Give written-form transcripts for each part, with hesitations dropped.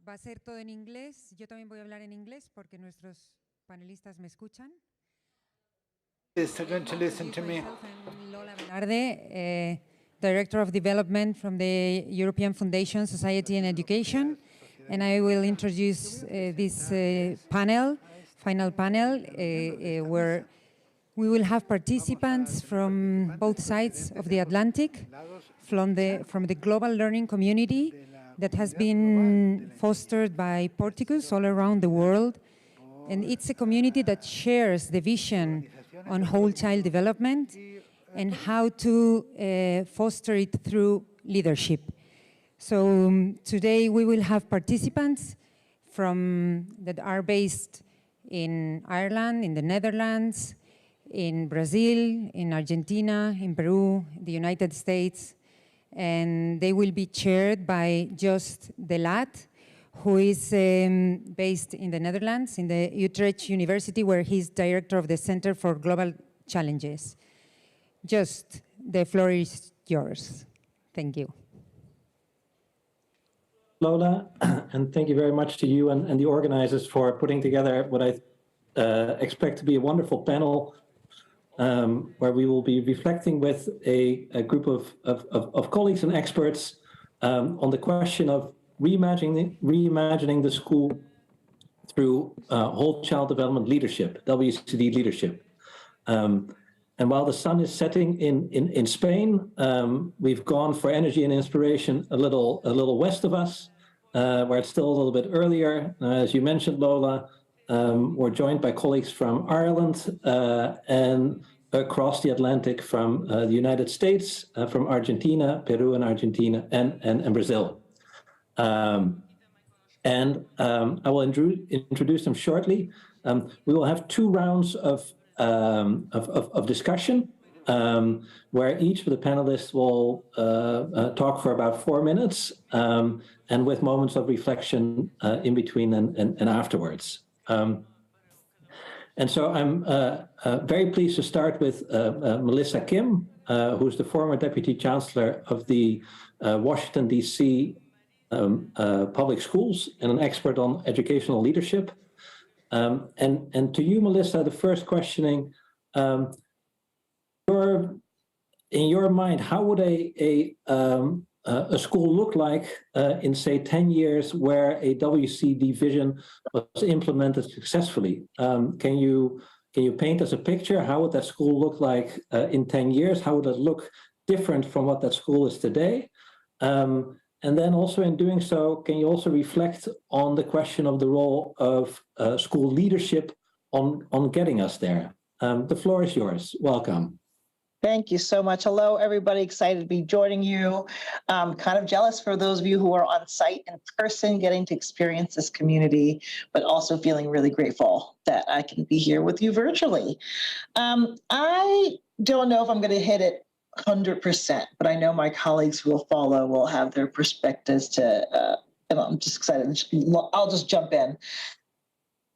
Va a ser todo en inglés. Yo también voy a hablar en inglés porque nuestros panelistas me escuchan. They're going to listen to me. I'm Lola Velarde, Director of Development from the European Foundation Society and Education, and I will introduce this final panel, where we will have participants from both sides of the Atlantic, from the global learning community that has been fostered by Porticus all around the world. And it's a community that shares the vision on whole child development and how to foster it through leadership. So today we will have participants that are based in Ireland, in the Netherlands, in Brazil, in Argentina, in Peru, the United States, and they will be chaired by Joost de Laat, who is based in the Netherlands, in the Utrecht University, where he's director of the Center for Global Challenges. Joost, the floor is yours. Thank you. Lola, and thank you very much to you and the organizers for putting together what I expect to be a wonderful panel where we will be reflecting with a group of colleagues and experts on the question of reimagining the school through whole child development leadership, WCD leadership. And while the sun is setting in Spain, we've gone for energy and inspiration a little west of us, where it's still a little bit earlier. As you mentioned, Lola, we're joined by colleagues from Ireland and across the Atlantic from the United States, from Argentina, Peru and Argentina, and Brazil. I will introduce them shortly. We will have 2 rounds of discussion, where each of the panelists will talk for about 4 minutes, and with moments of reflection in between and afterwards. And so I'm very pleased to start with Melissa Kim, who's the former Deputy Chancellor of the Washington, D.C. Public Schools and an expert on educational leadership. And to you, Melissa, the first questioning, in your mind, how would a school look like in, say, 10 years where a WCD vision was implemented successfully? Can you paint us a picture? How would that school look like in 10 years? How would it look different from what that school is today? And then also in doing so, can you also reflect on the question of the role of school leadership on getting us there? The floor is yours. Welcome. Thank you so much. Hello, everybody. Excited to be joining you. Kind of jealous for those of you who are on site in person, getting to experience this community, but also feeling really grateful that I can be here with you virtually. I don't know if I'm going to hit it 100%, but I know my colleagues who will follow will have their perspectives to, and I'm just excited. I'll just jump in.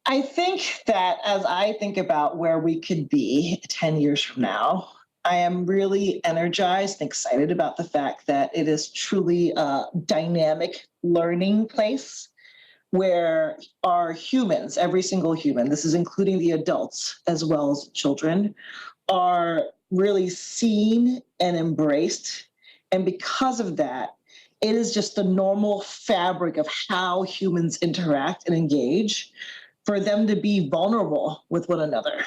I think that as I think about where we could be 10 years from now, I am really energized and excited about the fact that it is truly a dynamic learning place where our humans, every single human, this is including the adults as well as children, are really seen and embraced. And because of that, it is just the normal fabric of how humans interact and engage for them to be vulnerable with one another,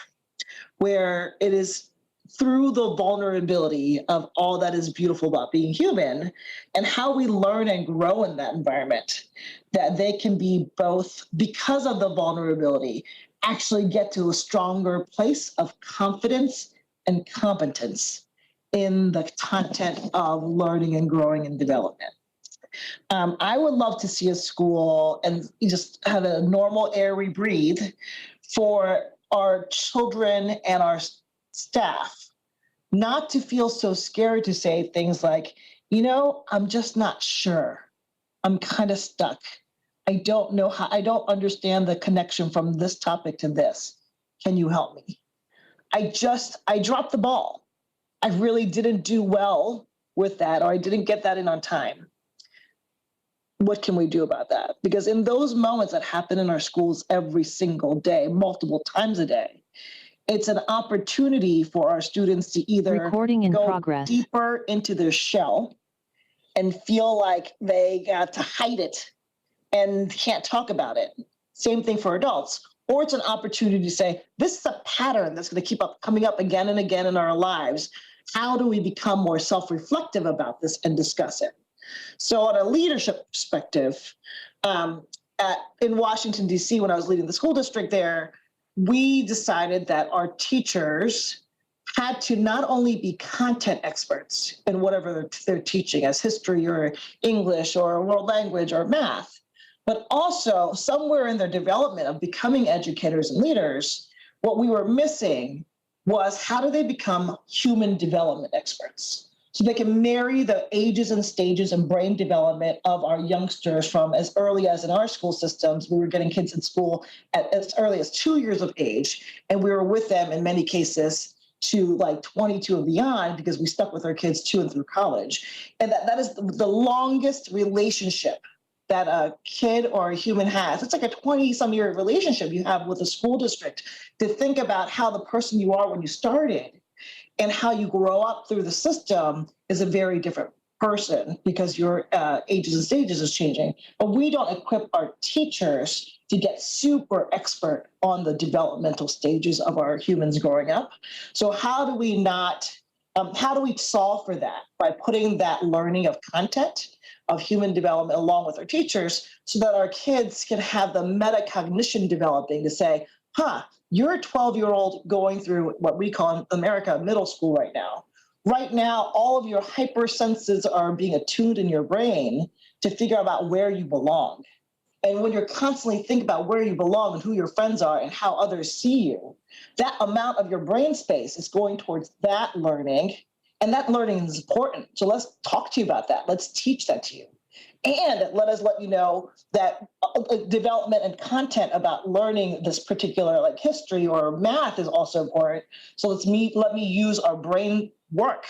where it is through the vulnerability of all that is beautiful about being human and how we learn and grow in that environment, that they can be both, because of the vulnerability, actually get to a stronger place of confidence and competence in the content of learning and growing and development. I would love to see a school and just have a normal air we breathe for our children and our staff, not to feel so scared to say things like, I'm just not sure. I'm kind of stuck. I don't know how, I don't understand the connection from this topic to this. Can you help me? I dropped the ball. I really didn't do well with that, or I didn't get that in on time. what can we do about that? Because in those moments that happen in our schools every single day, multiple times a day, it's an opportunity for our students to either go deeper into their shell and feel like they got to hide it and can't talk about it. Same thing for adults. Or it's an opportunity to say, this is a pattern that's going to keep coming up again and again in our lives. How do we become more self-reflective about this and discuss it? So on a leadership perspective, in Washington, D.C., when I was leading the school district there, we decided that our teachers had to not only be content experts in whatever they're teaching, as history or English or world language or math, but also somewhere in their development of becoming educators and leaders, what we were missing was how do they become human development experts? So they can marry the ages and stages and brain development of our youngsters from as early as in our school systems. We were getting kids in school at as early as 2 years of age, and we were with them in many cases to like 22 and beyond because we stuck with our kids to and through college. And that is the longest relationship that a kid or a human has. It's like a 20-some-year relationship you have with a school district to think about how the person you are when you started and how you grow up through the system is a very different person because your ages and stages is changing. But we don't equip our teachers to get super expert on the developmental stages of our humans growing up. So how do we solve for that? By putting that learning of content, of human development along with our teachers so that our kids can have the metacognition developing to say, you're a 12-year-old going through what we call in America middle school right now. Right now, all of your hypersenses are being attuned in your brain to figure out where you belong. And when you're constantly thinking about where you belong and who your friends are and how others see you, that amount of your brain space is going towards that learning. And that learning is important. So let's talk to you about that. Let's teach that to you. And let us let you know that development and content about learning this particular like history or math is also important. So let me use our brain work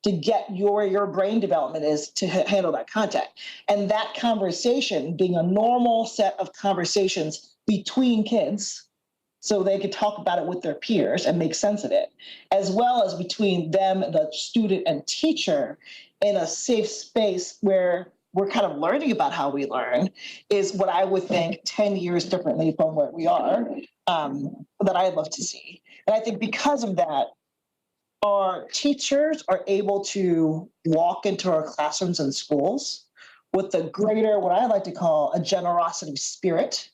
to get where your brain development is to handle that content. And that conversation being a normal set of conversations between kids so they could talk about it with their peers and make sense of it, as well as between them, the student and teacher in a safe space where we're kind of learning about how we learn is what I would think 10 years differently from where we are that I'd love to see. And I think because of that, our teachers are able to walk into our classrooms and schools with a greater, what I like to call a generosity spirit,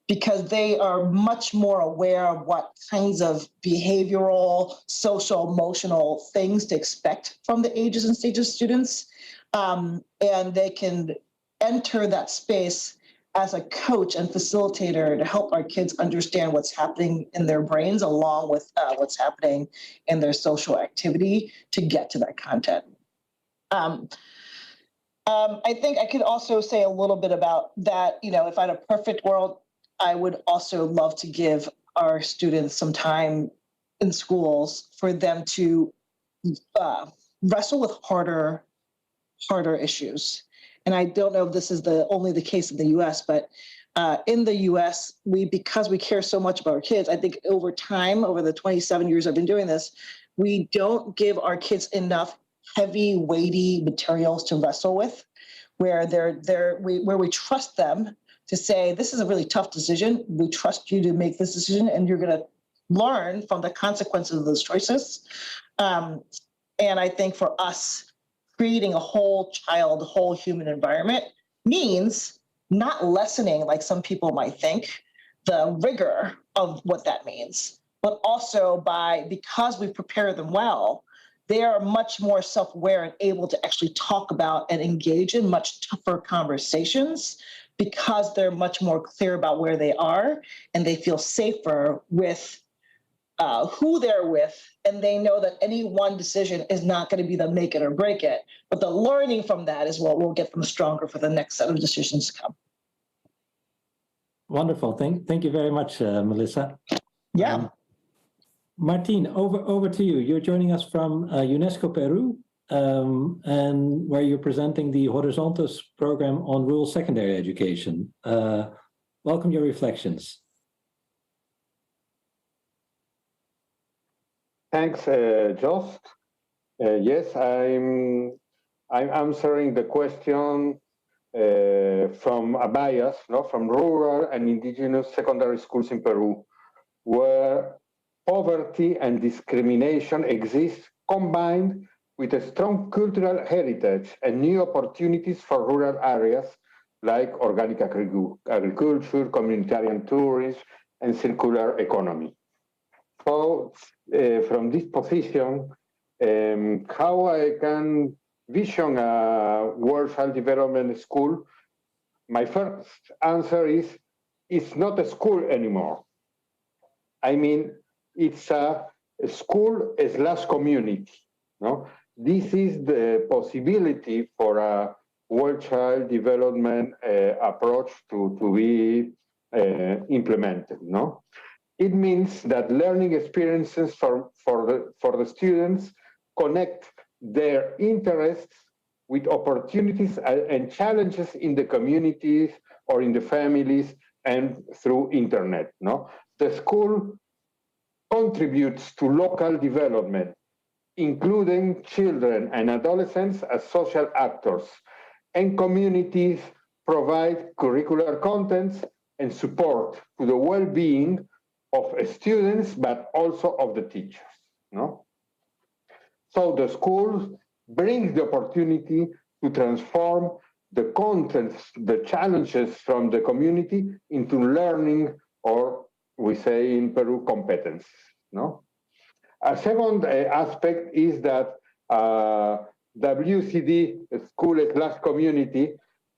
because they are much more aware of what kinds of behavioral, social, emotional things to expect from the ages and stages of students. And they can enter that space as a coach and facilitator to help our kids understand what's happening in their brains along with what's happening in their social activity to get to that content. I think I could also say a little bit about that. If I had a perfect world, I would also love to give our students some time in schools for them to wrestle with harder issues. And I don't know if this is only the case in the US, but in the US, because we care so much about our kids, I think over time, over the 27 years I've been doing this, we don't give our kids enough heavy, weighty materials to wrestle with, where we trust them to say, this is a really tough decision. We trust you to make this decision, and you're going to learn from the consequences of those choices. And I think for us, creating a whole human environment means not lessening, like some people might think, the rigor of what that means, but also because we prepare them well, they are much more self-aware and able to actually talk about and engage in much tougher conversations because they're much more clear about where they are and they feel safer with who they're with, and they know that any one decision is not going to be the make it or break it, but the learning from that is what will get them stronger for the next set of decisions to come. Wonderful. Thank you very much, Melissa. Yeah. Martine, over to you. You're joining us from UNESCO Peru. and where you're presenting the Horizontes program on rural secondary education. Welcome your reflections. Thanks, Joost. Yes, I'm answering the question from a bias, from rural and indigenous secondary schools in Peru, where poverty and discrimination exist combined with a strong cultural heritage and new opportunities for rural areas like organic agriculture, communitarian tourism, and circular economy. So, from this position, how I can vision a World Child Development School, my first answer is, it's not a school anymore. I mean, it's a school/community. No? This is the possibility for a World Child Development approach to be implemented. No? It means that learning experiences for the students connect their interests with opportunities and challenges in the communities or in the families and through internet. No? The school contributes to local development, including children and adolescents as social actors, and communities provide curricular contents and support to the well-being of students, but also of the teachers. No? So the school brings the opportunity to transform the contents, the challenges from the community into learning, or we say in Peru, competence. No? A second aspect is that WCD, school/community,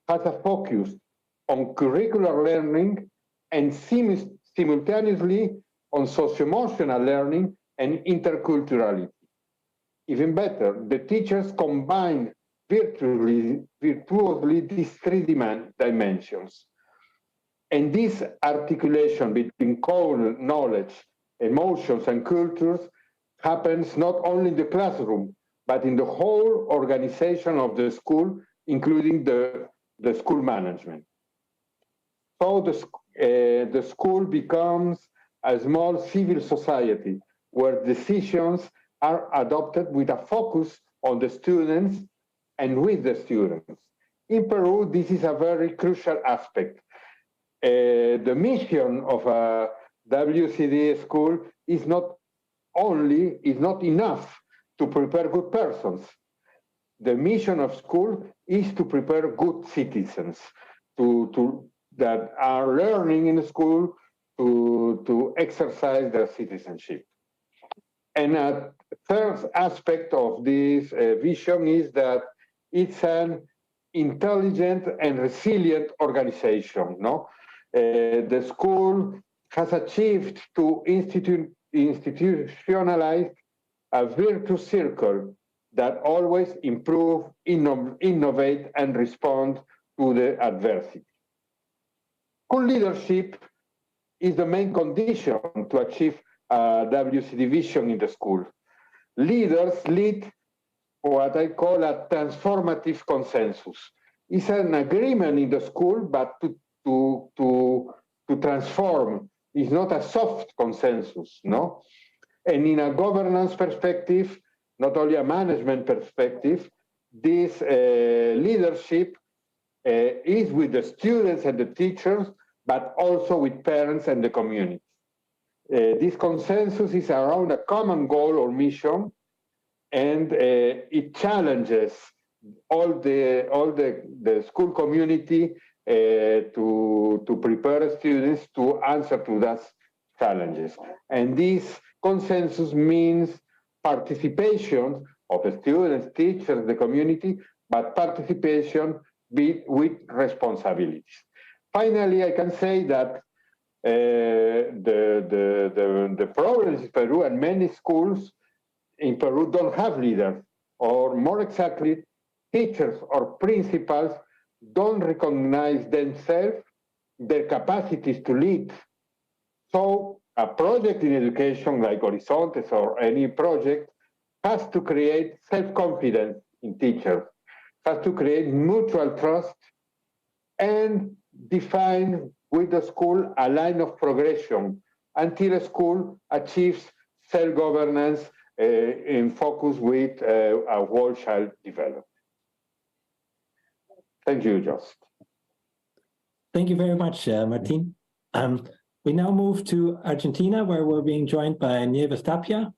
has a focus on curricular learning and simultaneously on socio-emotional learning and interculturality. Even better, the teachers combine virtuously these three dimensions. And this articulation between core knowledge, emotions, and cultures happens not only in the classroom, but in the whole organization of the school, including the school management. So the school becomes a small civil society where decisions are adopted with a focus on the students and with the students. In Peru, this is a very crucial aspect. The mission of a WCD school is not enough to prepare good persons. The mission of school is to prepare good citizens that are learning in school to exercise their citizenship. And a third aspect of this vision is that it's an intelligent and resilient organization. No? The school has achieved to institutionalize a virtuous circle that always improve, innovate, and respond to the adversity. School leadership is the main condition to achieve WCD vision in the school. Leaders lead what I call a transformative consensus. It's an agreement in the school, but to transform is not a soft consensus, no? And in a governance perspective, not only a management perspective, this leadership is with the students and the teachers, but also with parents and the community. This consensus is around a common goal or mission, and it challenges all the school community to prepare students to answer to those challenges. And this consensus means participation of the students, teachers, the community, but participation with responsibilities. Finally, I can say that the problems in Peru and many schools in Peru don't have leaders, or more exactly, teachers or principals don't recognize themselves, their capacities to lead. So a project in education like Horizontes or any project has to create self-confidence in teachers, has to create mutual trust and define with the school a line of progression until a school achieves self-governance in focus with a whole child development. Thank you, Joost. Thank you very much, Martin. We now move to Argentina, where we're being joined by Nieves Tapia,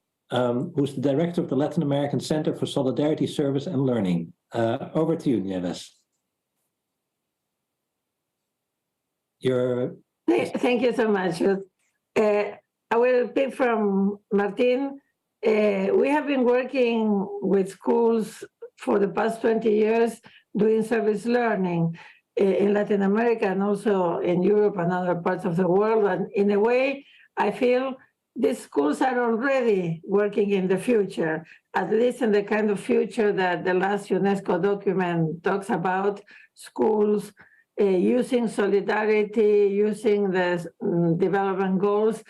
who's the director of the Latin American Center for Solidarity, Service and Learning. Over to you, Nieves. Thank you so much. I will pick from Martin. We have been working with schools for the past 20 years doing service learning in Latin America and also in Europe and other parts of the world. And in a way, I feel these schools are already working in the future, at least in the kind of future that the last UNESCO document talks about, schools using solidarity, using the development goals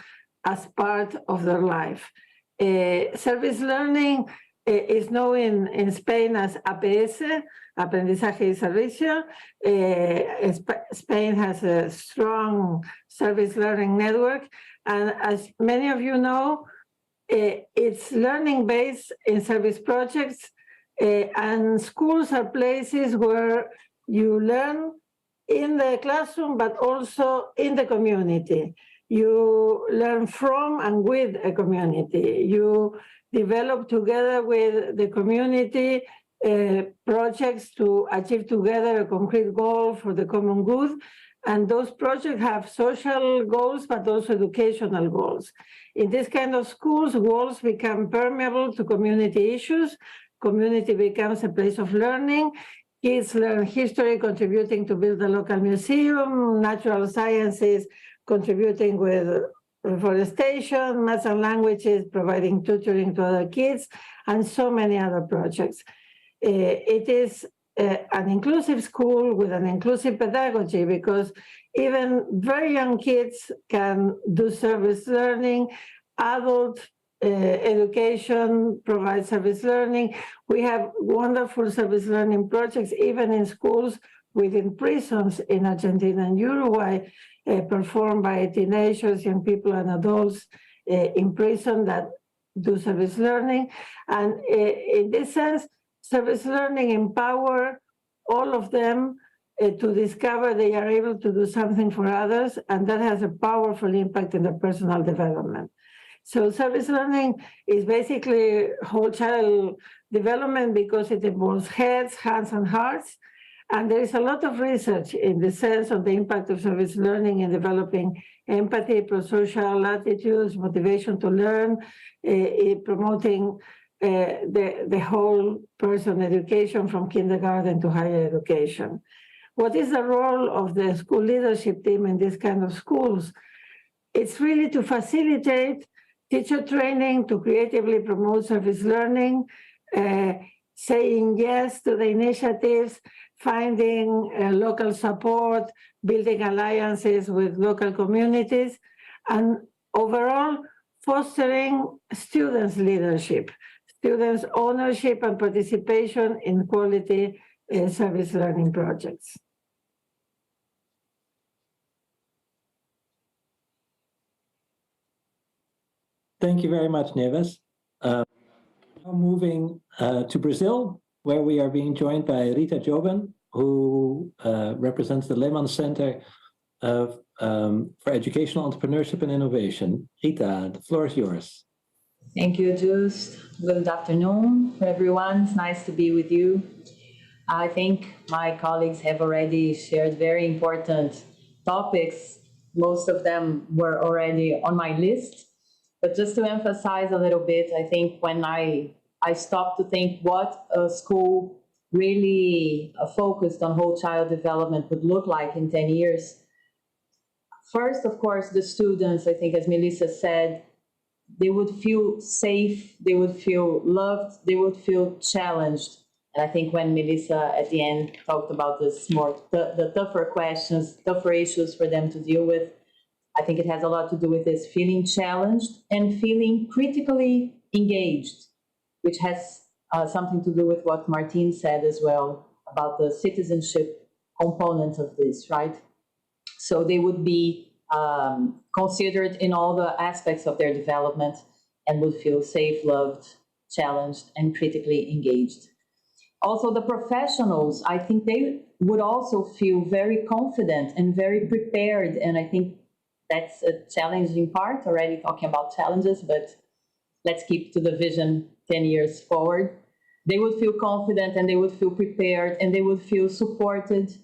as part of their life. Service learning is known in Spain as APS, Aprendizaje y Servicio. Spain has a strong service learning network. And as many of you know, it's learning based in service projects. And schools are places where you learn in the classroom, but also in the community. You learn from and with a community. You develop together with the community projects to achieve together a concrete goal for the common good. And those projects have social goals, but also educational goals. In this kind of schools, walls become permeable to community issues. Community becomes a place of learning. Kids learn history, contributing to build a local museum, natural sciences, contributing with reforestation, maths and languages, providing tutoring to other kids, and so many other projects. It is an inclusive school with an inclusive pedagogy because even very young kids can do service learning. Adult education provides service learning. We have wonderful service learning projects, even in schools within prisons in Argentina and Uruguay, performed by teenagers, young people, and adults in prison that do service learning. And in this sense, service learning empower all of them to discover they are able to do something for others, and that has a powerful impact in their personal development. So service learning is basically whole child development because it involves heads, hands, and hearts. And there is a lot of research in the sense of the impact of service learning in developing empathy, prosocial attitudes, motivation to learn, promoting the whole person education from kindergarten to higher education. What is the role of the school leadership team in this kind of schools? It's really to facilitate teacher training, to creatively promote service learning, saying yes to the initiatives, finding local support, building alliances with local communities, and overall fostering students' leadership, students' ownership and participation in quality service learning projects. Thank you very much, Nieves. Now moving to Brazil, where we are being joined by Rita Jobin, who represents the Lehman Center for Educational Entrepreneurship and Innovation. Rita, the floor is yours. Thank you, Joost. Good afternoon, everyone. It's nice to be with you. I think my colleagues have already shared very important topics. Most of them were already on my list. But just to emphasize a little bit, I think when I stopped to think what a school really focused on whole child development would look like in 10 years. First, of course, the students, I think, as Melissa said, they would feel safe, they would feel loved, they would feel challenged. And I think when Melissa at the end talked about this the tougher questions, tougher issues for them to deal with, I think it has a lot to do with this feeling challenged and feeling critically engaged, which has something to do with what Martin said as well about the citizenship component of this, right? So they would be considered in all the aspects of their development and would feel safe, loved, challenged, and critically engaged. Also, the professionals, I think they would also feel very confident and very prepared. And I think that's a challenging part, already talking about challenges, but let's keep to the vision 10 years forward. They would feel confident and they would feel prepared and they would feel supported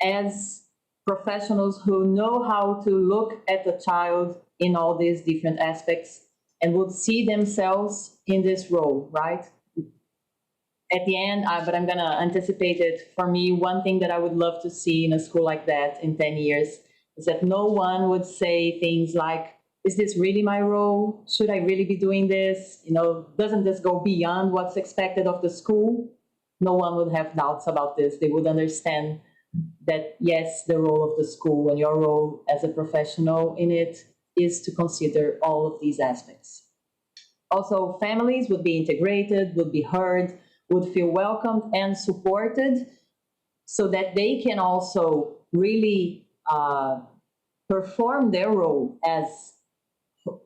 as professionals who know how to look at the child in all these different aspects and would see themselves in this role, right? At the end, but I'm going to anticipate it. For me, one thing that I would love to see in a school like that in 10 years is that no one would say things like, is this really my role? Should I really be doing this? You know, doesn't this go beyond what's expected of the school? No one would have doubts about this. They would understand that, yes, the role of the school and your role as a professional in it is to consider all of these aspects. Also, families would be integrated, would be heard, would feel welcomed and supported so that they can also really perform their role as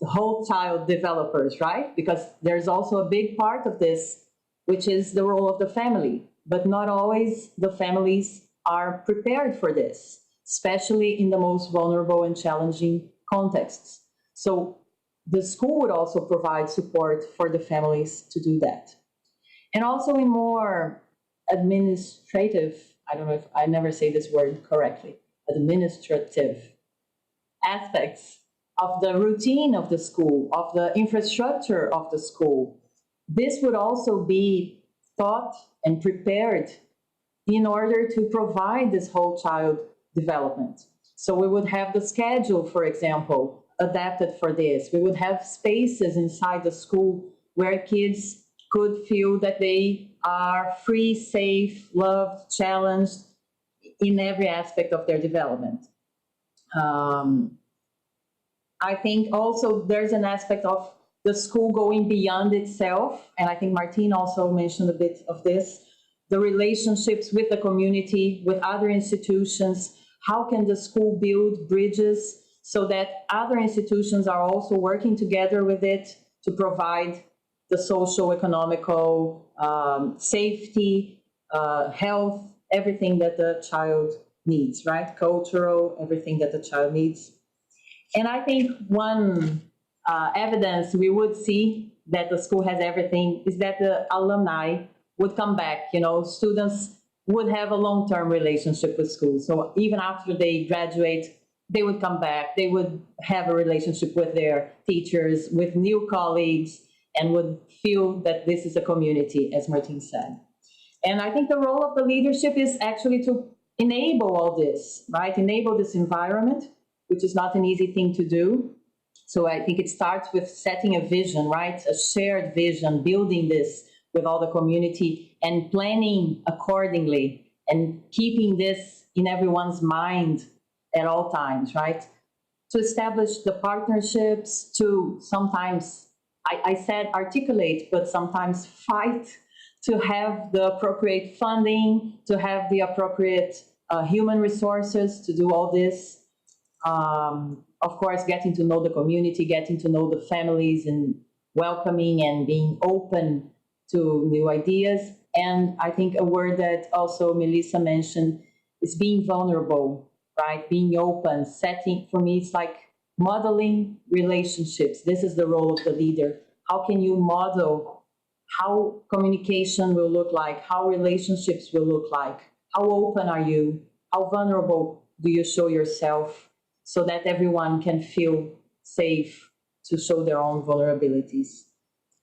whole child developers, right? Because there's also a big part of this, which is the role of the family, but not always the families are prepared for this, especially in the most vulnerable and challenging contexts. So the school would also provide support for the families to do that. And also in more administrative, I don't know if I never say this word correctly, administrative aspects of the routine of the school, of the infrastructure of the school. This would also be thought and prepared in order to provide this whole child development. So we would have the schedule, for example, adapted for this. We would have spaces inside the school where kids could feel that they are free, safe, loved, challenged in every aspect of their development. I think also there's an aspect of the school going beyond itself, and I think Martin also mentioned a bit of this, the relationships with the community, with other institutions. How can the school build bridges so that other institutions are also working together with it to provide the social, economical, safety, health, everything that the child needs, right? Cultural, everything that the child needs. And I think one evidence we would see that the school has everything is that the alumni would come back. You know, students would have a long-term relationship with school. So even after they graduate, they would come back. They would have a relationship with their teachers, with new colleagues, and would feel that this is a community, as Martin said. And I think the role of the leadership is actually to enable all this, right? Enable this environment, which is not an easy thing to do. So I think it starts with setting a vision, right? A shared vision, building this with all the community and planning accordingly and keeping this in everyone's mind at all times, right? To establish the partnerships, to sometimes, I said articulate, but sometimes fight to have the appropriate funding, to have the appropriate human resources to do all this. Of course, getting to know the community, getting to know the families and welcoming and being open to new ideas. And I think a word that also Melissa mentioned is being vulnerable, right? Being open, setting, for me, it's like modeling relationships. This is the role of the leader. How can you model how communication will look like, how relationships will look like? How open are you? How vulnerable do you show yourself so that everyone can feel safe to show their own vulnerabilities?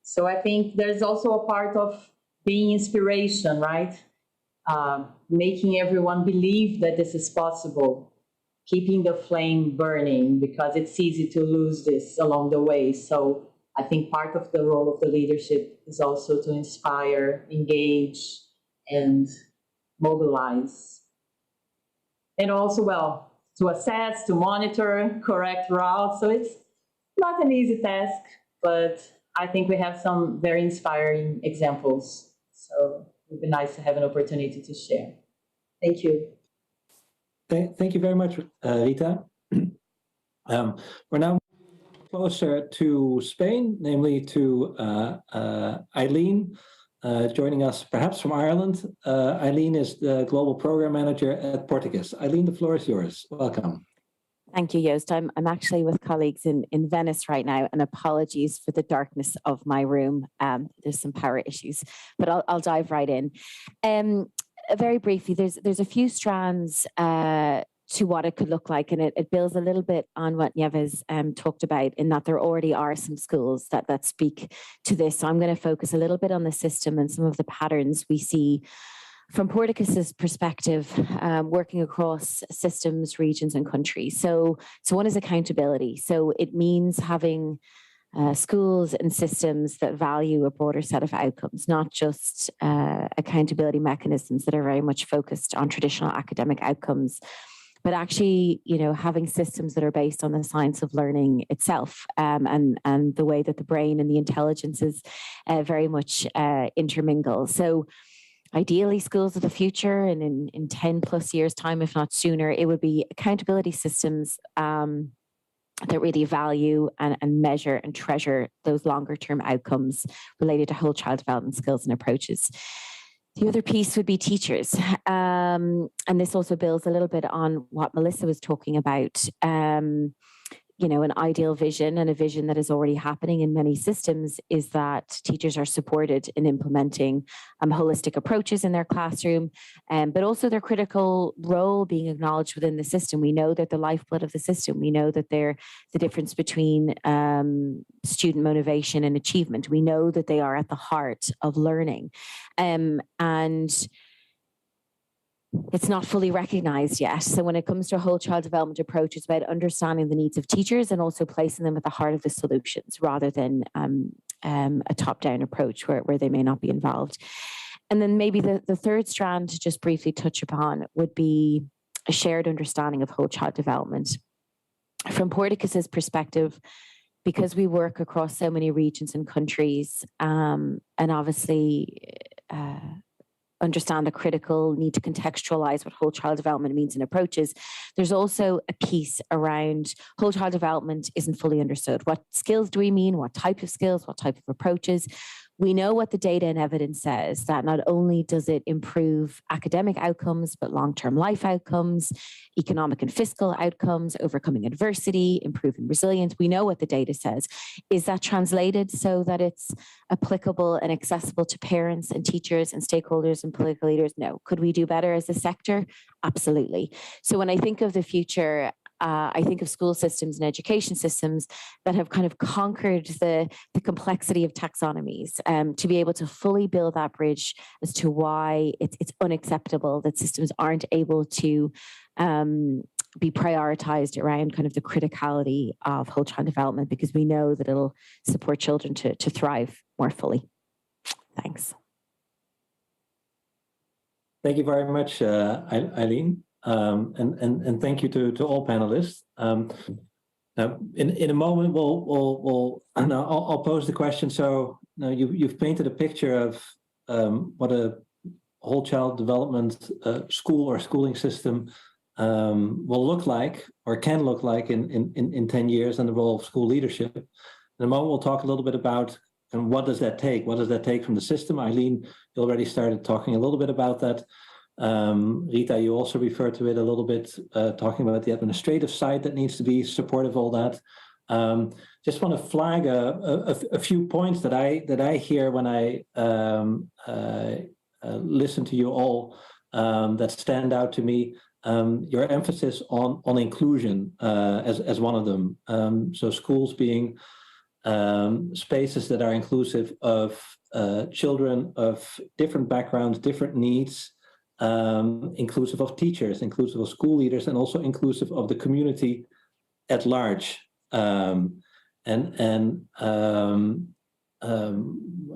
So I think there's also a part of being inspiration, right? Making everyone believe that this is possible, keeping the flame burning, because it's easy to lose this along the way. So I think part of the role of the leadership is also to inspire, engage, and mobilize. And also, well, to assess, to monitor, correct routes. So it's not an easy task, but I think we have some very inspiring examples So it would be nice to have an opportunity to share. Thank you. Thank you very much, Rita. We're now closer to Spain, namely to Eileen, joining us perhaps from Ireland. Eileen is the Global Program Manager at Porticus. Eileen, the floor is yours. Welcome. Thank you, Joost. I'm actually with colleagues in Venice right now, and apologies for the darkness of my room. There's some power issues, but I'll dive right in. Very briefly, there's a few strands to what it could look like, and it builds a little bit on what Nieves talked about, in that there already are some schools that speak to this. So I'm going to focus a little bit on the system and some of the patterns we see from Porticus's perspective, working across systems, regions, and countries. So one is accountability. So it means having schools and systems that value a broader set of outcomes, not just accountability mechanisms that are very much focused on traditional academic outcomes, but actually, having systems that are based on the science of learning itself, and the way that the brain and the intelligences very much intermingle. So ideally, schools of the future, and in 10 plus years' time, if not sooner, it would be accountability systems that really value and measure and treasure those longer term outcomes related to whole child development skills and approaches. The other piece would be teachers. And this also builds a little bit on what Melissa was talking about. An ideal vision, and a vision that is already happening in many systems, is that teachers are supported in implementing holistic approaches in their classroom, but also their critical role being acknowledged within the system. We know that the lifeblood of the system. We know that they're the difference between student motivation and achievement. We know that they are at the heart of learning. And it's not fully recognized yet. So when it comes to a whole child development approach, it's about understanding the needs of teachers and also placing them at the heart of the solutions, rather than a top-down approach where they may not be involved. And then maybe the third strand to just briefly touch upon would be a shared understanding of whole child development. From Porticus's perspective, because we work across so many regions and countries, and obviously understand the critical need to contextualize what whole child development means and approaches, there's also a piece around whole child development isn't fully understood. What skills do we mean? What type of skills? What type of approaches? We know what the data and evidence says, that not only does it improve academic outcomes, but long-term life outcomes, economic and fiscal outcomes, overcoming adversity, improving resilience. We know what the data says. Is that translated so that it's applicable and accessible to parents and teachers and stakeholders and political leaders? No. Could we do better as a sector? Absolutely. So when I think of the future, I think of school systems and education systems that have kind of conquered the complexity of taxonomies, to be able to fully build that bridge as to why it's unacceptable that systems aren't able to be prioritized around kind of the criticality of whole child development, because we know that it'll support children to thrive more fully. Thanks. Thank you very much, Eileen. And thank you to all panelists. In a moment, I'll pose the question. So you've painted a picture of what a whole child development school or schooling system will look like, or can look like in 10 years, and the role of school leadership. In a moment, we'll talk a little bit about what does that take? What does that take from the system? Eileen, you already started talking a little bit about that. Rita, you also referred to it a little bit, talking about the administrative side that needs to be supportive of all that. Just want to flag a few points that I hear when I listen to you all, that stand out to me. Your emphasis on inclusion as one of them. So schools being spaces that are inclusive of children of different backgrounds, different needs, inclusive of teachers, inclusive of school leaders, and also inclusive of the community at large.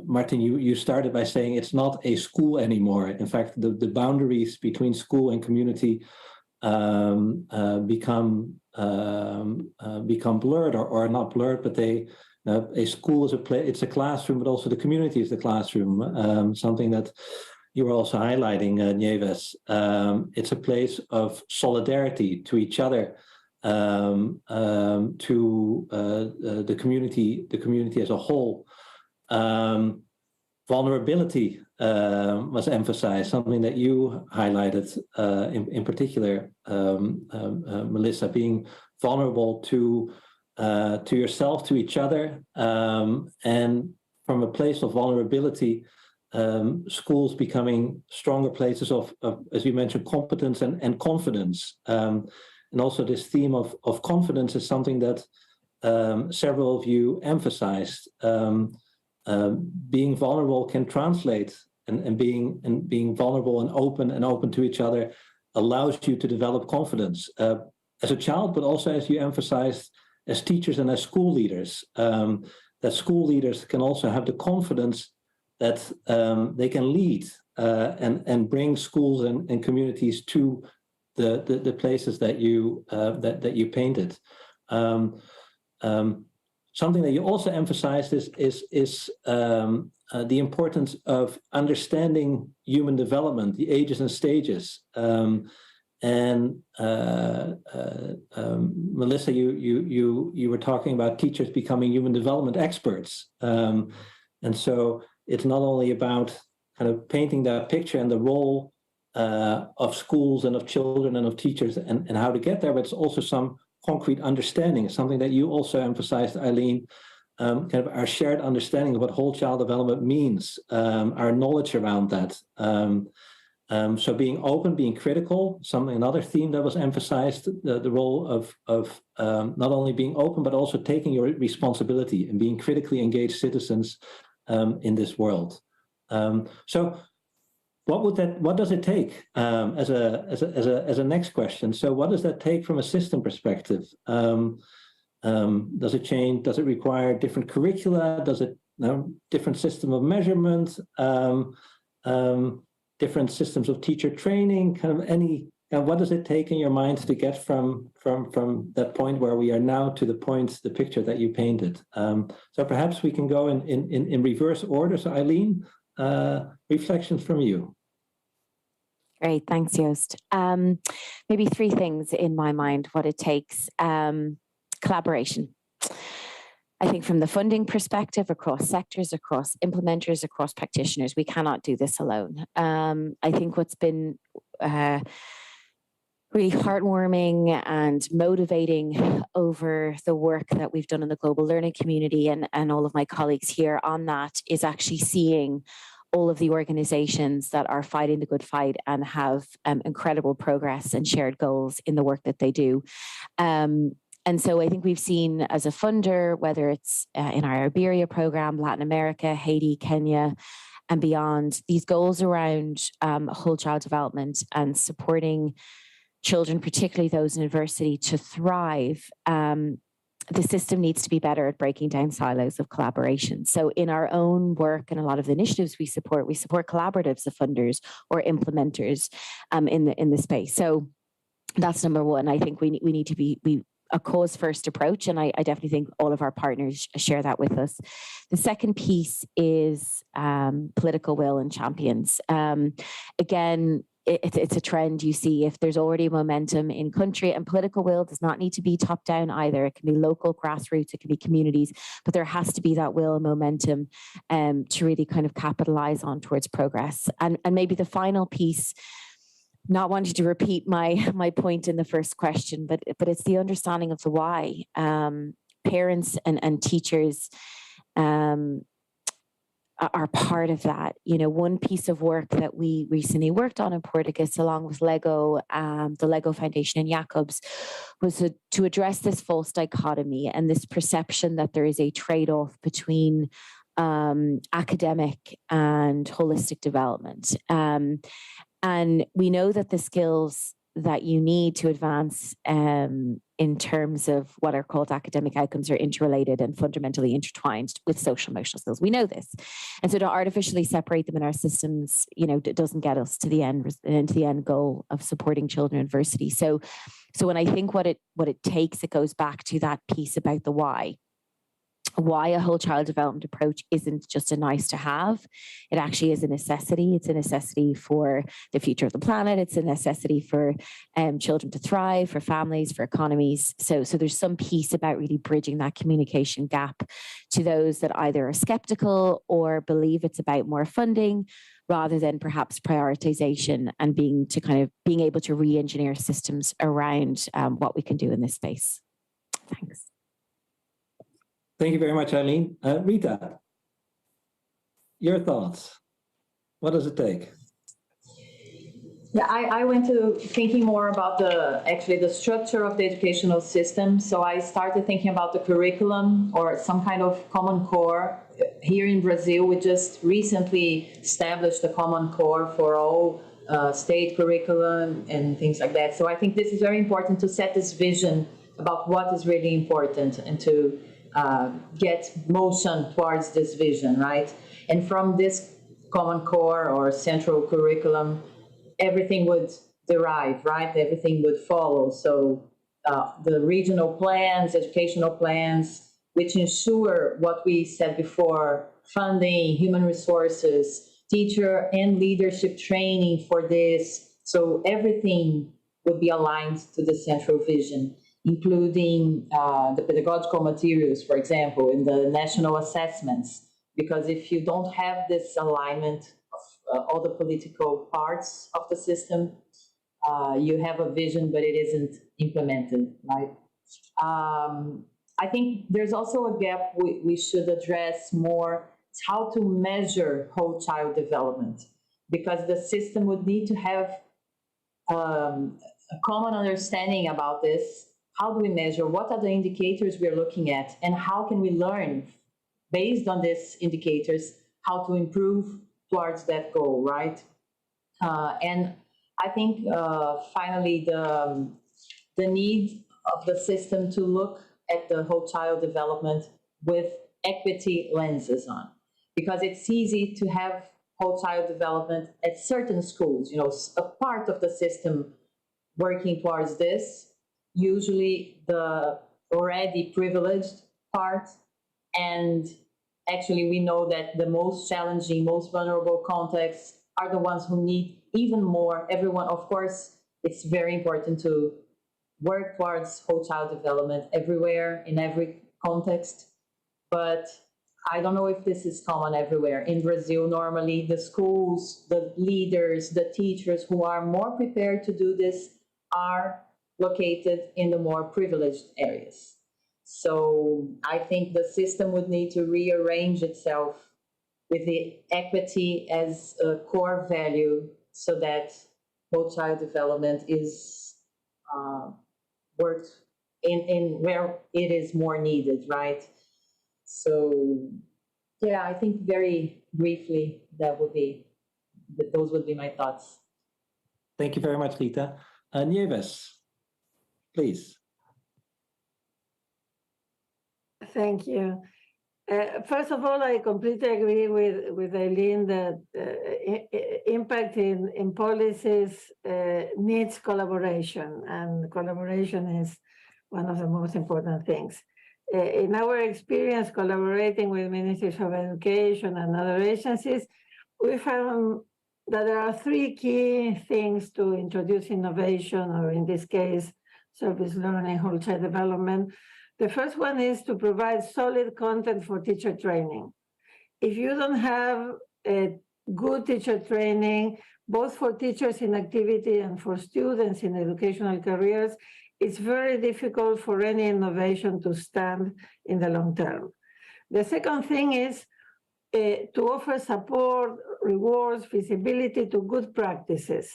Martin, you started by saying it's not a school anymore. In fact, the boundaries between school and community become blurred, or not blurred, but they a school is it's a classroom, but also the community is the classroom. Something that you were also highlighting, Nieves. It's a place of solidarity to each other, to the community as a whole. Vulnerability was emphasized, something that you highlighted in particular, Melissa, being vulnerable to yourself, to each other, and from a place of vulnerability, schools becoming stronger places of, as you mentioned, competence and confidence. And also this theme of confidence is something that several of you emphasized. Being vulnerable can translate, and being vulnerable and open to each other allows you to develop confidence as a child, but also, as you emphasized, as teachers and as school leaders. That school leaders can also have the confidence that they can lead and bring schools and communities to the places that you painted. Something that you also emphasized is the importance of understanding human development, the ages and stages. Melissa, you were talking about teachers becoming human development experts, and so it's not only about kind of painting that picture and the role of schools and of children and of teachers and how to get there, but it's also some concrete understanding, something that you also emphasized, Eileen, kind of our shared understanding of what whole child development means, our knowledge around that. So being open, being critical, another theme that was emphasized, the role of not only being open, but also taking your responsibility and being critically engaged citizens in this world. So what does it take as a next question? So what does that take from a system perspective? Does it change? Does it require different curricula? Does it different system of measurement? Different systems of teacher training? Kind of any? What does it take in your mind to get from that point where we are now to the picture that you painted? So perhaps we can go in reverse order. So Eileen, reflections from you. Great, thanks, Joost. Maybe three things in my mind, what it takes. Collaboration. I think from the funding perspective, across sectors, across implementers, across practitioners, we cannot do this alone. I think what's been really heartwarming and motivating over the work that we've done in the global learning community and all of my colleagues here on that is actually seeing all of the organizations that are fighting the good fight and have incredible progress and shared goals in the work that they do. And so I think we've seen as a funder, whether it's in our Iberia program, Latin America, Haiti, Kenya, and beyond, these goals around whole child development and supporting children, particularly those in adversity, to thrive. The system needs to be better at breaking down silos of collaboration. So in our own work and a lot of the initiatives we support collaboratives of funders or implementers in the space. So that's number one. I think we need to be a cause-first approach, and I definitely think all of our partners share that with us. The second piece is political will and champions. Again, it's a trend you see. If there's already momentum in country, and political will does not need to be top-down either. It can be local, grassroots, it can be communities, but there has to be that will and momentum to really kind of capitalize on towards progress. And maybe the final piece, not wanting to repeat my point in the first question, but it's the understanding of the why. Parents and teachers are part of that. You know, one piece of work that we recently worked on in Porticus, along with Lego, the Lego Foundation and Jacobs, was to address this false dichotomy and this perception that there is a trade-off between academic and holistic development. And we know that the skills that you need to advance in terms of what are called academic outcomes are interrelated and fundamentally intertwined with social emotional skills. We know this. And so to artificially separate them in our systems, you know, doesn't get us to the end goal of supporting children in adversity. So when I think what it takes, it goes back to that piece about the why. why a whole child development approach isn't just a nice to have. It actually is a necessity. It's a necessity for the future of the planet. It's a necessity for children to thrive, for families, for economies. So there's some piece about really bridging that communication gap to those that either are skeptical or believe it's about more funding rather than perhaps prioritization and being able to re-engineer systems around what we can do in this space. Thanks. Thank you very much, Eileen. Rita, your thoughts. What does it take? Yeah, I went to thinking more about the structure of the educational system. So I started thinking about the curriculum or some kind of common core. Here in Brazil, we just recently established a common core for all state curriculum and things like that. So I think this is very important to set this vision about what is really important and to get motion towards this vision, right? And from this common core or central curriculum, everything would derive, right? Everything would follow. So the regional plans, educational plans, which ensure what we said before, funding, human resources, teacher and leadership training for this. So everything would be aligned to the central vision, including the pedagogical materials, for example, in the national assessments. Because if you don't have this alignment of all the political parts of the system, you have a vision, but it isn't implemented, right? I think there's also a gap we should address more. It's how to measure whole child development, because the system would need to have a common understanding about this. How do we measure? What are the indicators we're looking at? And how can we learn based on these indicators how to improve towards that goal, right? And I think finally the need of the system to look at the whole child development with equity lenses on, because it's easy to have whole child development at certain schools, a part of the system working towards this, usually the already privileged part. And actually, we know that the most challenging, most vulnerable contexts are the ones who need even more. Everyone, of course, it's very important to work towards whole child development everywhere, in every context. But I don't know if this is common everywhere. In Brazil, normally the schools, the leaders, the teachers who are more prepared to do this are located in the more privileged areas. So I think the system would need to rearrange itself with the equity as a core value so that whole child development is worked in where it is more needed, right? So yeah, I think very briefly those would be my thoughts. Thank you very much, Rita. Nieves, please. Thank you. First of all, I completely agree with Eileen that impact in policies needs collaboration, and collaboration is one of the most important things. In our experience collaborating with ministries of education and other agencies, we found that there are three key things to introduce innovation, or in this case, service learning, whole child development. The first one is to provide solid content for teacher training. If you don't have a good teacher training, both for teachers in activity and for students in educational careers, it's very difficult for any innovation to stand in the long term. The second thing is to offer support, rewards, visibility to good practices.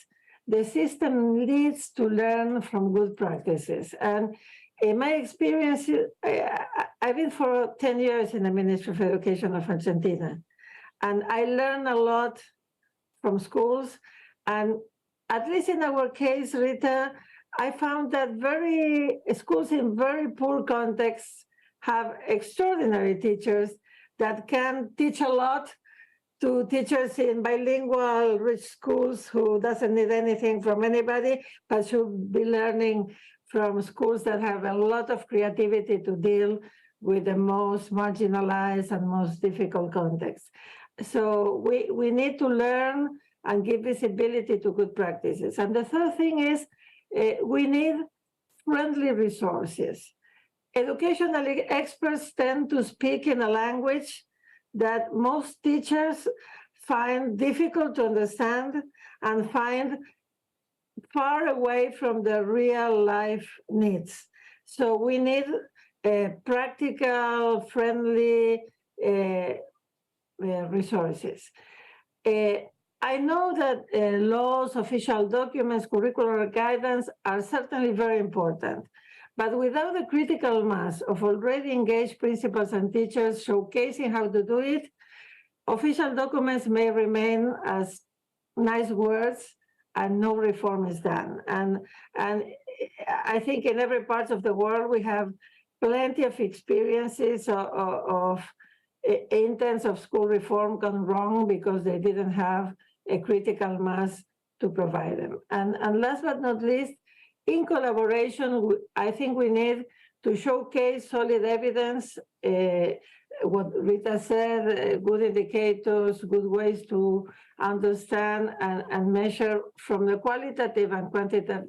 The system needs to learn from good practices. And in my experience, I've been for 10 years in the Ministry of Education of Argentina, and I learned a lot from schools. And at least in our case, Rita, I found that schools in very poor contexts have extraordinary teachers that can teach a lot to teachers in bilingual rich schools who doesn't need anything from anybody, but should be learning from schools that have a lot of creativity to deal with the most marginalized and most difficult contexts. So we need to learn and give visibility to good practices. And the third thing is we need friendly resources. Educational experts tend to speak in a language that most teachers find difficult to understand and find far away from the real life needs. So we need practical, friendly resources. I know that laws, official documents, curricular guidance are certainly very important, but without a critical mass of already engaged principals and teachers showcasing how to do it, official documents may remain as nice words and no reform is done. And I think in every part of the world we have plenty of experiences of intents of school reform gone wrong because they didn't have a critical mass to provide them. And last but not least, in collaboration, I think we need to showcase solid evidence, what Rita said, good indicators, good ways to understand and measure from the qualitative and quantitative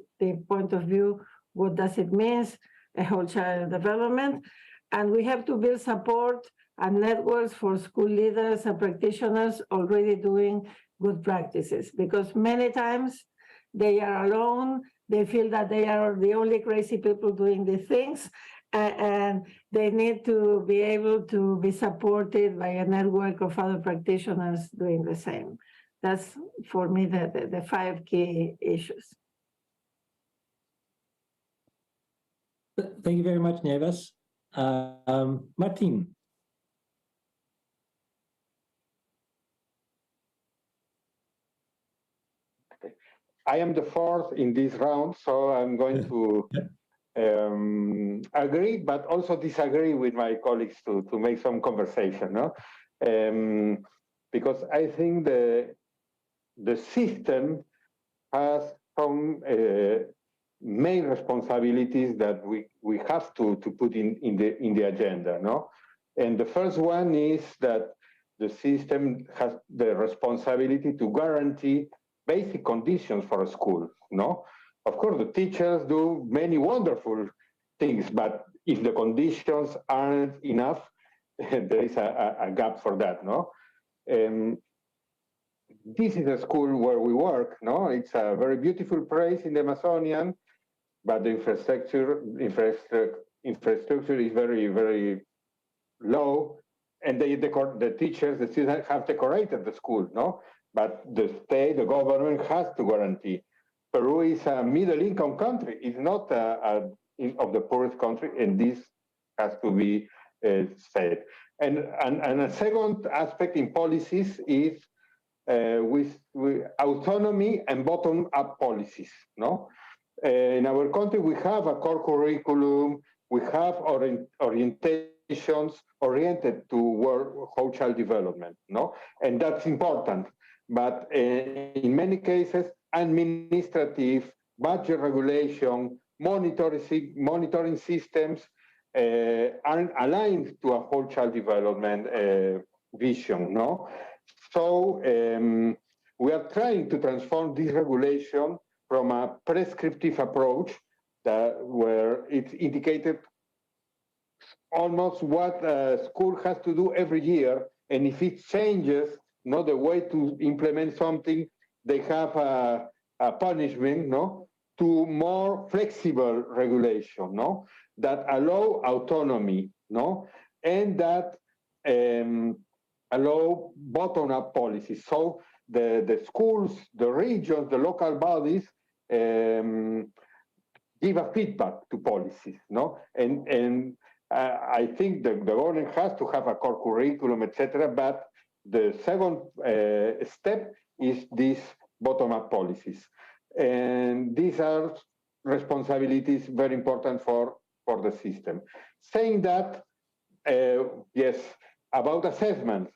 point of view, what does it mean, a whole child development. And we have to build support and networks for school leaders and practitioners already doing good practices, because many times they are alone, they feel that they are the only crazy people doing these things, and they need to be able to be supported by a network of other practitioners doing the same. That's, for me, the 5 key issues. Thank you very much, Neves. Martin. I am the fourth in this round, so I'm going to agree, but also disagree with my colleagues to make some conversation, no? Because I think the system has some main responsibilities that we have to put in the agenda, no? And the first one is that the system has the responsibility to guarantee basic conditions for a school, no? Of course, the teachers do many wonderful things, but if the conditions aren't enough, there is a gap for that, no? This is a school where we work, no? It's a very beautiful place in the Amazonian, but the infrastructure is very, very low, and the teachers, the students have decorated the school, no? But the state, the government has to guarantee. Peru is a middle-income country. It's not of the poorest country, and this has to be said. And a second aspect in policies is with autonomy and bottom-up policies. No, in our country we have a core curriculum. We have orientations oriented to whole child development. No, and that's important. But in many cases, administrative, budget regulation, monitoring systems aren't aligned to a whole child development vision, no? So we are trying to transform this regulation from a prescriptive approach where it's indicated almost what a school has to do every year, and if it changes, not the way to implement something, they have a punishment, no? To more flexible regulation, no? That allow autonomy, no? And that allow bottom-up policies. So the schools, the regions, the local bodies give a feedback to policies, no? And I think the government has to have a core curriculum, etc. But the second step is these bottom-up policies. And these are responsibilities very important for the system. Saying that, yes, about assessment,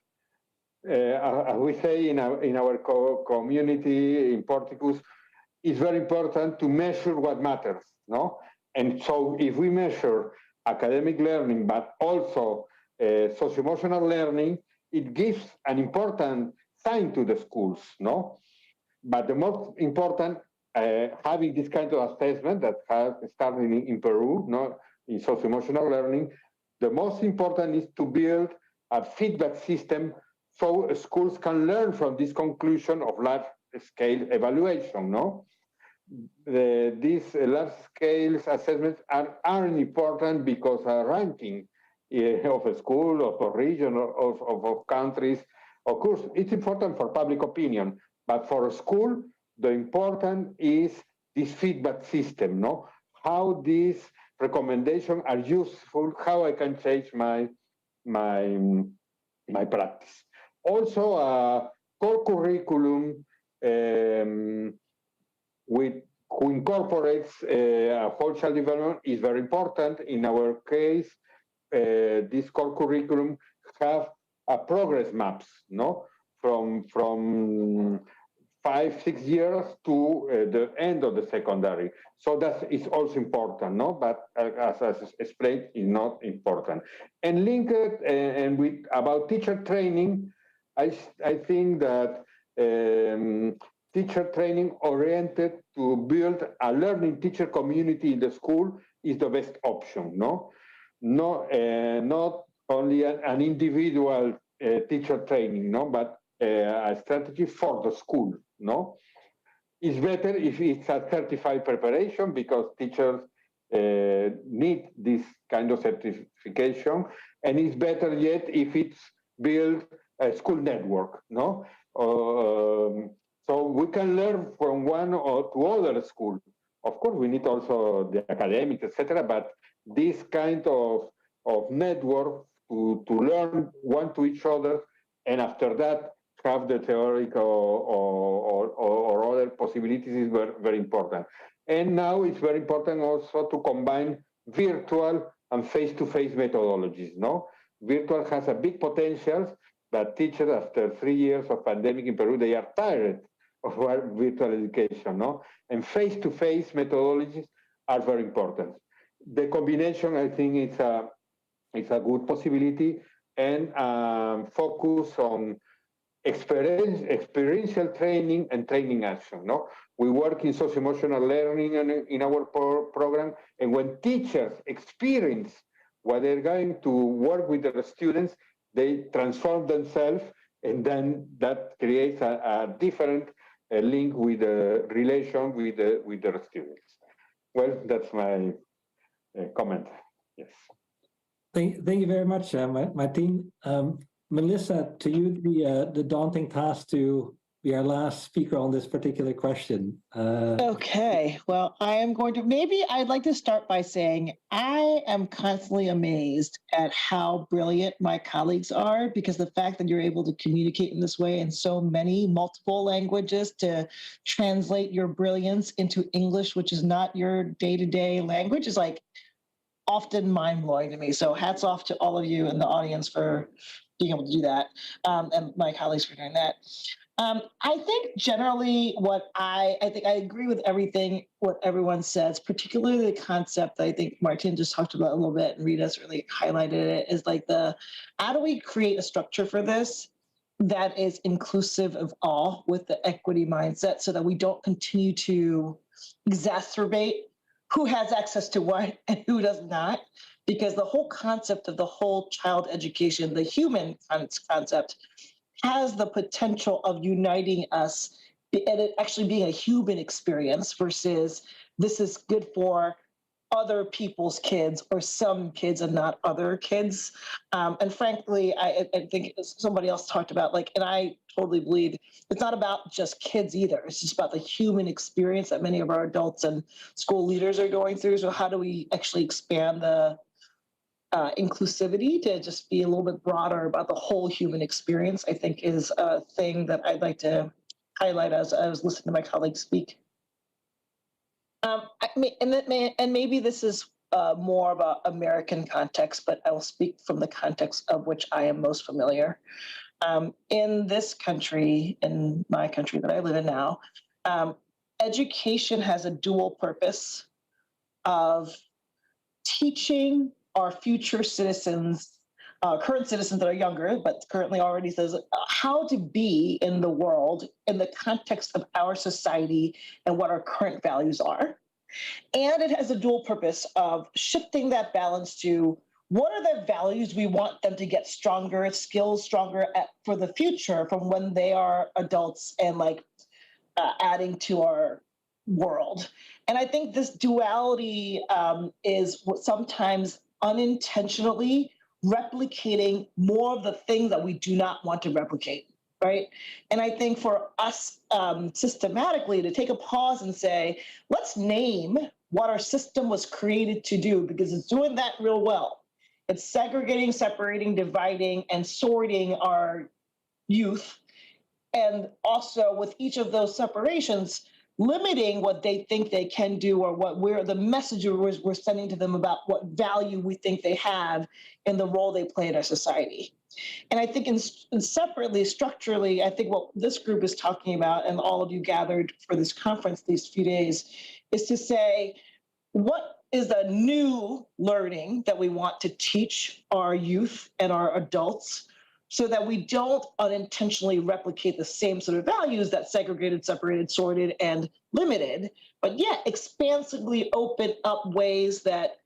we say in our community in Porticus, it's very important to measure what matters, no? And so if we measure academic learning, but also socio-emotional learning, it gives an important sign to the schools, no? But the most important, having this kind of assessment that has started in Peru, no, in socio-emotional learning, the most important is to build a feedback system so schools can learn from this conclusion of large-scale evaluation, no? These large-scale assessments are important because a ranking of a school, of a region, of countries, of course, it's important for public opinion, but for a school, the important is this feedback system, no? How these recommendations are useful, how I can change my practice. Also, a core curriculum who incorporates whole child development is very important. In our case, this core curriculum have a progress maps, no, from 5-6 years to the end of the secondary. So that is also important, no, but as I explained, is not important. And linked and with about teacher training, I think that teacher training oriented to build a learning teacher community in the school is the best option, no? Not only an individual teacher training, no, but a strategy for the school, no? It's better if it's a certified preparation because teachers need this kind of certification, and it's better yet if it's built a school network, no? So we can learn from one or to other school. Of course, we need also the academic, etc. But this kind of network to learn one to each other, and after that have the theoretical or other possibilities is very, very important. And now it's very important also to combine virtual and face-to-face methodologies. No, virtual has a big potential, but teachers after 3 years of pandemic in Peru, they are tired of virtual education. No, and face-to-face methodologies are very important. The combination, I think, it's a good possibility, and focus on experiential training and training action. No, we work in socio-emotional learning in our program, and when teachers experience what they're going to work with their students, they transform themselves, and then that creates a different link with the relation with their students. Well, that's my comment. Yes. Thank you very much, Martin. Melissa, to you, the daunting task to be our last speaker on this particular question. Okay, well, I'd like to start by saying I am constantly amazed at how brilliant my colleagues are, because the fact that you're able to communicate in this way in so many multiple languages to translate your brilliance into English, which is not your day-to-day language, is like often mind-blowing to me. So hats off to all of you in the audience for being able to do that, and my colleagues for doing that. I think generally I agree with everything what everyone says, particularly the concept that I think Martin just talked about a little bit and Rita's really highlighted it, is like how do we create a structure for this that is inclusive of all with the equity mindset so that we don't continue to exacerbate who has access to what and who does not, because the whole concept of the whole child education, the human concept, has the potential of uniting us and it actually being a human experience versus this is good for other people's kids or some kids and not other kids. And frankly, I think somebody else talked about, and I totally believe it's not about just kids either. It's just about the human experience that many of our adults and school leaders are going through. So how do we actually expand the inclusivity to just be a little bit broader about the whole human experience, I think is a thing that I'd like to highlight as I was listening to my colleagues speak. And maybe this is more about American context, but I will speak from the context of which I am most familiar. In this country, in my country that I live in now, education has a dual purpose of teaching our future citizens, current citizens that are younger, but currently already says how to be in the world in the context of our society and what our current values are. And it has a dual purpose of shifting that balance to what are the values we want them to get stronger, skills stronger for the future from when they are adults and like adding to our world. And I think this duality is what sometimes unintentionally replicating more of the things that we do not want to replicate, right? And I think for us systematically to take a pause and say, let's name what our system was created to do, because it's doing that real well. It's segregating, separating, dividing, and sorting our youth. And also with each of those separations, limiting what they think they can do or the message we're sending to them about what value we think they have in the role they play in our society. And I think in separately, structurally, I think what this group is talking about, and all of you gathered for this conference these few days, is to say, what is the new learning that we want to teach our youth and our adults so that we don't unintentionally replicate the same sort of values that segregated, separated, sorted, and limited, but yet expansively open up ways that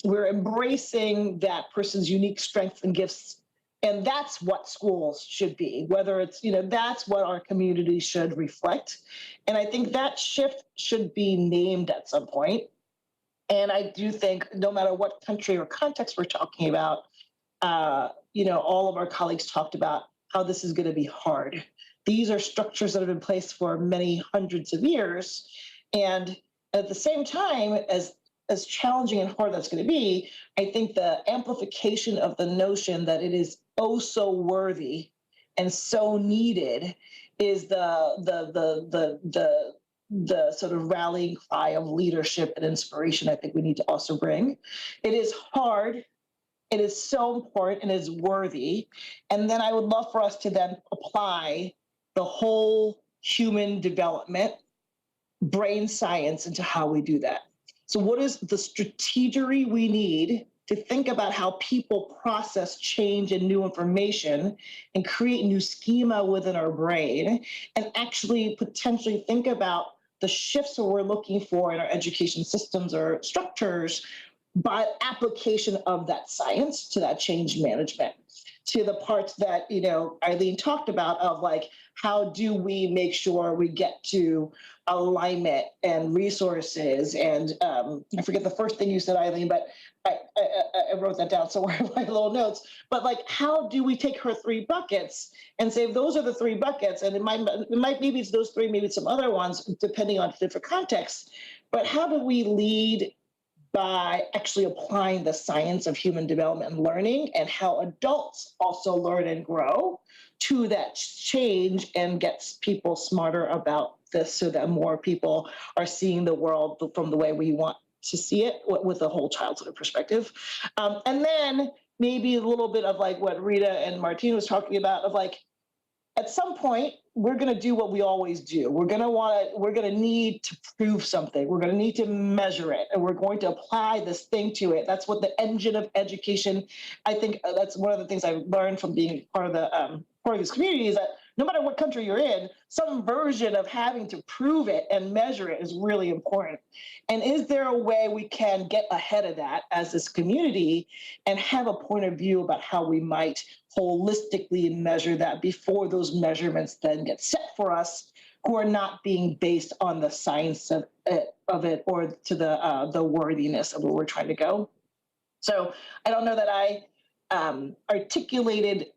we're embracing that person's unique strengths and gifts. And that's what schools should be, whether it's, that's what our community should reflect. And I think that shift should be named at some point. And I do think no matter what country or context we're talking about, all of our colleagues talked about how this is going to be hard. These are structures that have been placed for many hundreds of years. And at the same time, as challenging and hard that's going to be, I think the amplification of the notion that it is oh so worthy and so needed is the sort of rallying cry of leadership and inspiration I think we need to also bring. It is hard. It is so important and is worthy. And then I would love for us to then apply the whole human development, brain science into how we do that. So what is the strategery we need to think about how people process change and new information and create new schema within our brain, and actually potentially think about the shifts that we're looking for in our education systems or structures by application of that science to that change management, to the parts that, Eileen talked about of like, how do we make sure we get to alignment and resources? And I forget the first thing you said, Eileen, but I wrote that down somewhere in my little notes. But like, how do we take her 3 buckets and say those are the 3 buckets? And it might maybe it's those 3, maybe it's some other ones, depending on different contexts. But how do we lead by actually applying the science of human development and learning, and how adults also learn and grow to that change and gets people smarter about this so that more people are seeing the world from the way we want to see it with a whole childhood perspective. And then maybe a little bit of like what Rita and Martina was talking about of like, at some point, we're going to do what we always do. We're going to need to prove something. We're going to need to measure it, and we're going to apply this thing to it. That's what the engine of education, I think that's one of the things I learned from being part of this community is that no matter what country you're in, some version of having to prove it and measure it is really important. And is there a way we can get ahead of that as this community and have a point of view about how we might holistically measure that before those measurements then get set for us, who are not being based on the science of it or to the worthiness of where we're trying to go? So I don't know that I articulated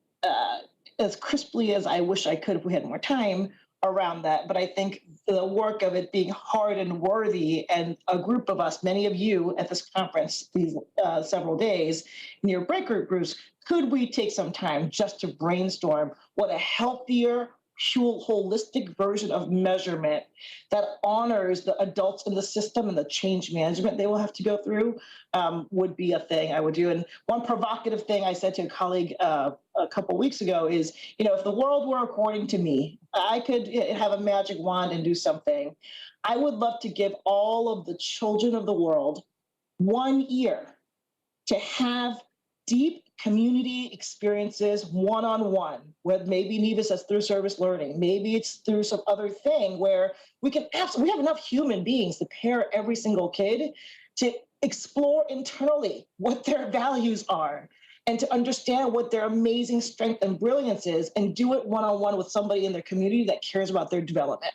as crisply as I wish I could if we had more time around that. But I think the work of it being hard and worthy, and a group of us, many of you at this conference these several days in your breakout groups, could we take some time just to brainstorm what a healthier, holistic version of measurement that honors the adults in the system and the change management they will have to go through would be a thing I would do. And one provocative thing I said to a colleague a couple weeks ago is, if the world were according to me, I could have a magic wand and do something. I would love to give all of the children of the world 1 year to have deep community experiences one-on-one, where maybe Nevis is through service learning, maybe it's through some other thing where we have enough human beings to pair every single kid to explore internally what their values are and to understand what their amazing strength and brilliance is, and do it one-on-one with somebody in their community that cares about their development.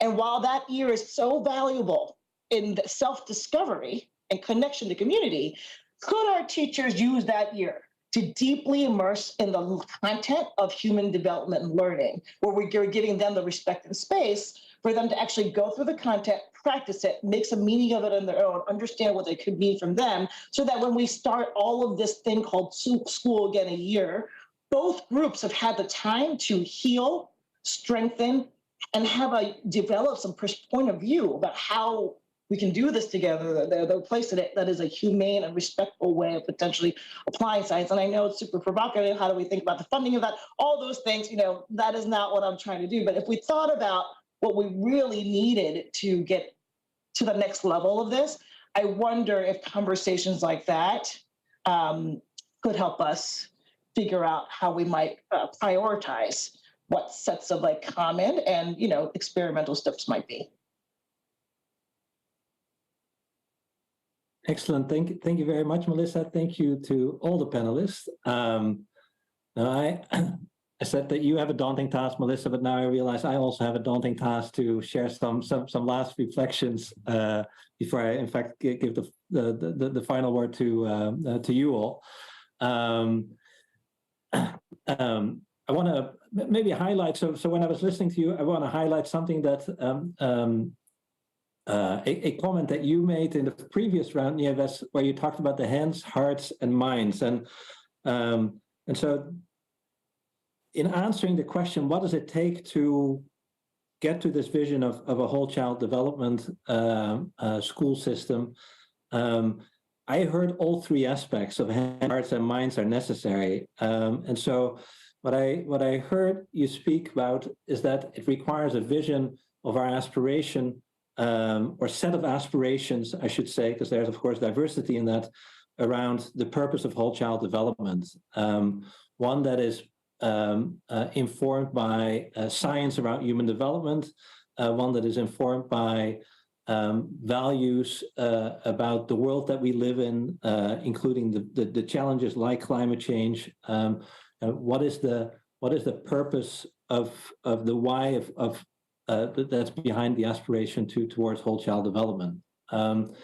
And while that year is so valuable in the self-discovery and connection to community, could our teachers use that year to deeply immerse in the content of human development and learning, where we're giving them the respect and space for them to actually go through the content, practice it, make some meaning of it on their own, understand what it could mean from them, so that when we start all of this thing called school again a year, both groups have had the time to heal, strengthen, and develop some point of view about how we can do this together. They're placed in it that is a humane and respectful way of potentially applying science. And I know it's super provocative. How do we think about the funding of that? All those things, that is not what I'm trying to do. But if we thought about what we really needed to get to the next level of this, I wonder if conversations like that could help us figure out how we might prioritize what sets of common and experimental steps might be. Excellent. Thank you very much, Melissa. Thank you to all the panelists. Now I said that you have a daunting task, Melissa, but now I realize I also have a daunting task to share some last reflections before I, in fact, give the final word to you all. I want to maybe highlight. So when I was listening to you, I want to highlight something that a comment that you made in the previous round, Nieves, where you talked about the hands, hearts, and minds, and so in answering the question, what does it take to get to this vision of a whole child development school system? I heard all three aspects of hands, hearts, and minds are necessary, and so what I heard you speak about is that it requires a vision of our aspiration, or set of aspirations, I should say, because there's of course diversity in that, around the purpose of whole child development. One that is informed by science around human development, one that is informed by values about the world that we live in, including the challenges like climate change. What is the purpose of the why of that's behind the aspiration towards whole child development? And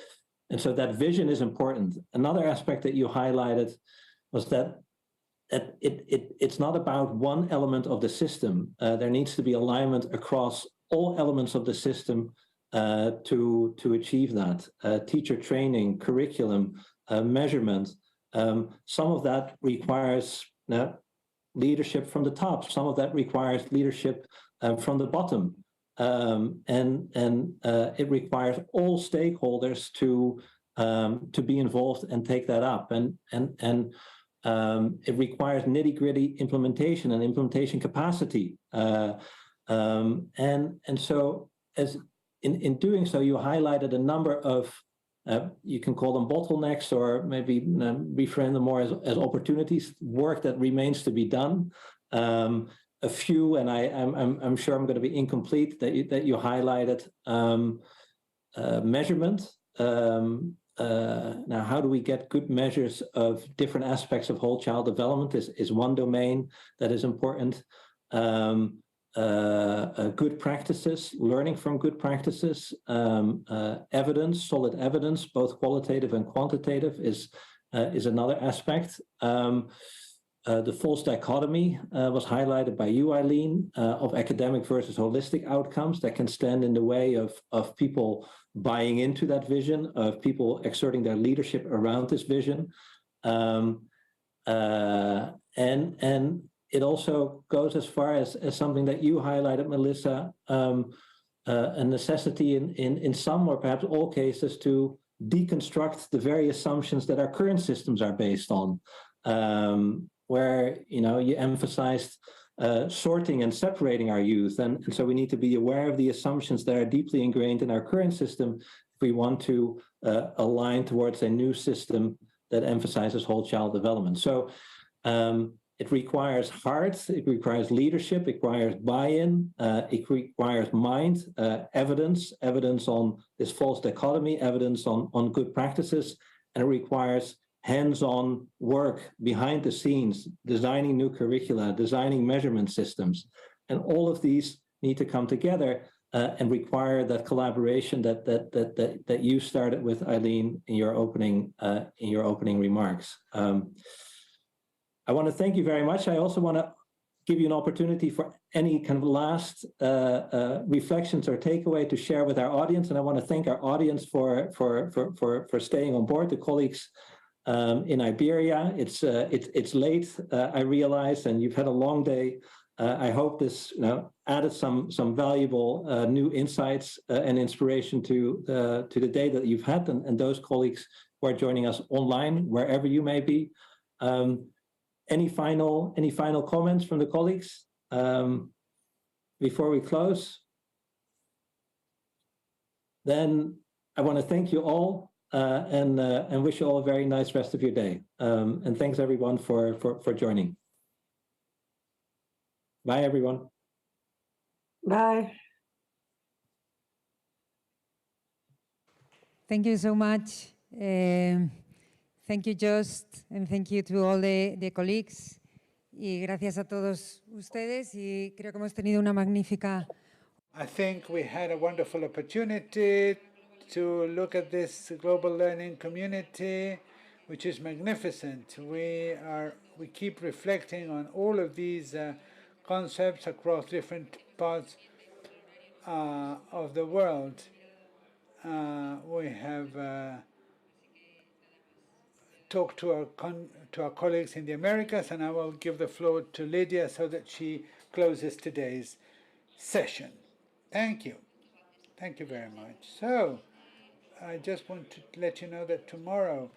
so that vision is important. Another aspect that you highlighted was that it's not about one element of the system. There needs to be alignment across all elements of the system to achieve that. Teacher training, curriculum, measurement. Some of that requires leadership from the top. Some of that requires leadership from the bottom. And it requires all stakeholders to be involved and take that up. And it requires nitty-gritty implementation and implementation capacity. And so as in doing so, you highlighted a number of, you can call them bottlenecks, or maybe reframe them more as opportunities, work that remains to be done. A few, and I'm sure I'm going to be incomplete, that you highlighted. Measurement. Now, how do we get good measures of different aspects of whole child development is one domain that is important. Good practices, learning from good practices, evidence, solid evidence, both qualitative and quantitative is another aspect. The false dichotomy was highlighted by you, Eileen, of academic versus holistic outcomes that can stand in the way of people buying into that vision, of people exerting their leadership around this vision. And it also goes as far as something that you highlighted, Melissa, a necessity in some or perhaps all cases to deconstruct the very assumptions that our current systems are based on, where you emphasized sorting and separating our youth, and so we need to be aware of the assumptions that are deeply ingrained in our current system if we want to align towards a new system that emphasizes whole child development. So it requires heart, it requires leadership, it requires buy-in, it requires mind, evidence on this false dichotomy, evidence on good practices, and it requires hands-on work behind the scenes, designing new curricula, designing measurement systems. And all of these need to come together and require that collaboration that you started with, Eileen, in your opening remarks. I want to thank you very much. I also want to give you an opportunity for any kind of last reflections or takeaway to share with our audience. And I want to thank our audience for staying on board, the colleagues in Iberia. It's late, I realize, and you've had a long day. I hope this added some valuable new insights and inspiration to the day that you've had, and those colleagues who are joining us online, wherever you may be. Any final comments from the colleagues before we close? Then I want to thank you all and wish you all a very nice rest of your day. And thanks everyone for joining. Bye everyone. Bye. Thank you so much. Thank you, Joost, and thank you to all the colleagues. Y gracias a todos ustedes. Y creo que hemos tenido una magnífica. I think we had a wonderful opportunity to look at this global learning community, which is magnificent. We keep reflecting on all of these concepts across different parts of the world. We have talk to our colleagues in the Americas, and I will give the floor to Lydia so that she closes today's session. Thank you. Thank you very much. So, I just want to let you know that tomorrow,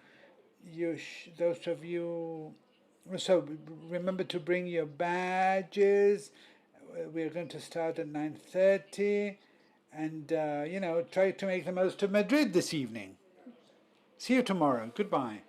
those of you, so remember to bring your badges. We're going to start at 9:30, and try to make the most of Madrid this evening. See you tomorrow. Goodbye.